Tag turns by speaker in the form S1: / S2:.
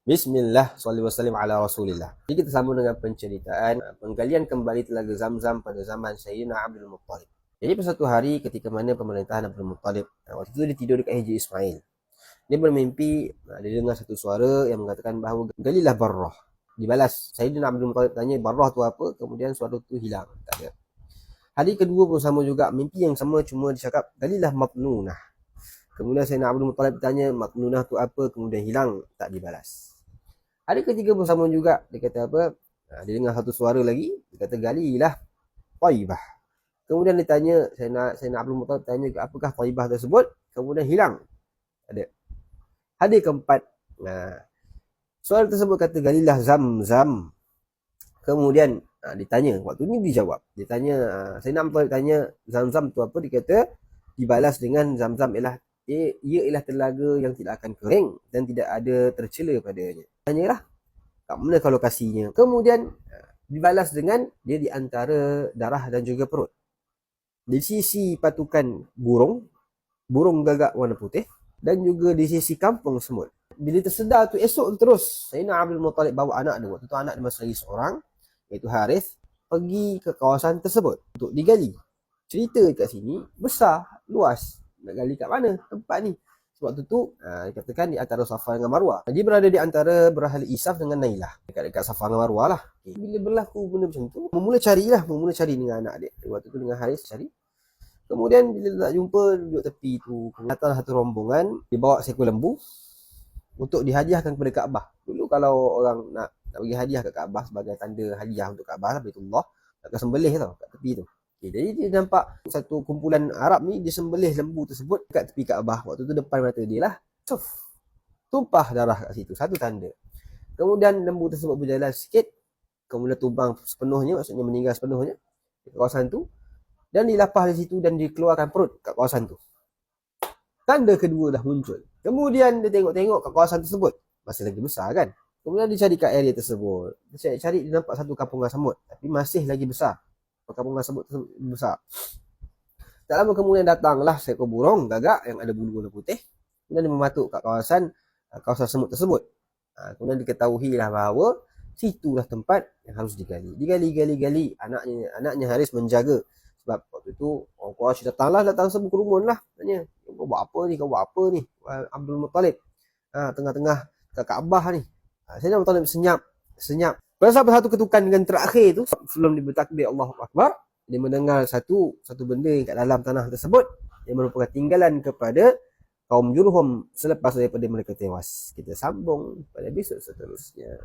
S1: Bismillah, salli wa sallim ala rasulillah. Jadi kita sambung dengan penceritaan penggalian kembali telaga Zamzam pada zaman Sayyidina Abdul Muttalib. Jadi pada satu hari ketika mana pemerintahan Abdul Muttalib, waktu itu dia tidur dekat Hijri Ismail. Dia bermimpi, dia dengar satu suara yang mengatakan bahawa galilah Barrah. Dibalas, Sayyidina Abdul Muttalib tanya Barrah tu apa, kemudian suara tu hilang. Tak ada. Hari kedua pun sama juga, mimpi yang sama cuma dicakap galilah Matnunah. Kemudian Sayyidina Abdul Muttalib tanya Matnunah tu apa, kemudian hilang, tak dibalas. Hari ketiga pun sama juga. Dia kata apa? Dia dengar satu suara lagi. Dia kata galilah Taibah. Kemudian dia tanya, Sayyidina Abdul Muttalib tanya apakah Taibah tersebut. Kemudian hilang. Ada. Hari keempat. Suara tersebut kata galilah Zamzam. Kemudian ditanya. Waktu ni dijawab. Dia tanya, Sayyidina Abdul Muttalib tanya Zamzam tu apa. Dia kata dibalas dengan Zamzam ialah ia ialah telaga yang tidak akan kering dan tidak ada tercela padanya. Tanyalah, kat mana kau lokasinya? Kemudian dibalas dengan dia di antara darah dan juga perut. Di sisi patukan burung gagak warna putih, dan juga di sisi kampung semut. Bila tersedar tu esok terus, Sayyidina Abdul Muttalib bawa anak dia. Waktu tu anak dia masih lagi seorang, iaitu Harith, pergi ke kawasan tersebut untuk digali. Cerita kat sini besar, luas. Nak gali kat mana tempat ni? Sebab tu dikatakan di antara Safa dengan Marwah. Dia berada di antara Berhal Isaf dengan Nailah. Dekat Safa dengan Marwah lah. Bila berlaku benda macam tu, mula cari dengan anak dia. Waktu tu dengan Haris cari. Kemudian bila tak jumpa, duduk tepi tu. Datang satu rombongan, dia bawa seekor lembu untuk dihadiahkan kepada Kaabah. Dulu kalau orang nak bagi hadiah kat Kaabah sebagai tanda hadiah untuk Kaabah lah, Baitullah, nak sembelih tau kat tepi tu. Jadi dia nampak satu kumpulan Arab ni, dia sembelih lembu tersebut kat tepi Kaabah. Waktu tu depan mata dia lah, tumpah darah kat situ, satu tanda. Kemudian lembu tersebut berjalan sikit, kemudian tumbang sepenuhnya, maksudnya meninggal sepenuhnya di kawasan tu, dan dilapah di situ dan dikeluarkan perut kat kawasan tu. Tanda kedua dah muncul. Kemudian dia tengok-tengok kat kawasan tersebut, masih lagi besar kan. Kemudian dia cari kat area tersebut, dia cari, dia nampak satu kampungan semut, tapi masih lagi besar. Kampungan semut besar. Tak lama kemudian datanglah seekor burung gagak yang ada bulu warna putih. Kemudian dia mematuk kat kawasan semut tersebut. Kemudian diketahuilah bahawa situlah tempat yang harus digali. Digali. Anaknya Haris menjaga. Sebab waktu tu orang Quraisy datang seberkerumun lah. Tanya, kau buat apa ni? Abdul Muttalib. Tengah-tengah kat Kaabah ni. Sayyidina Abdul Muttalib senyap. Pada satu ketukan dengan terakhir tu, sebelum dia bertakbir Allahu Akbar, dia mendengar satu benda yang kat dalam tanah tersebut yang merupakan tinggalan kepada kaum Jurhum selepas daripada mereka tewas. Kita sambung pada episod seterusnya.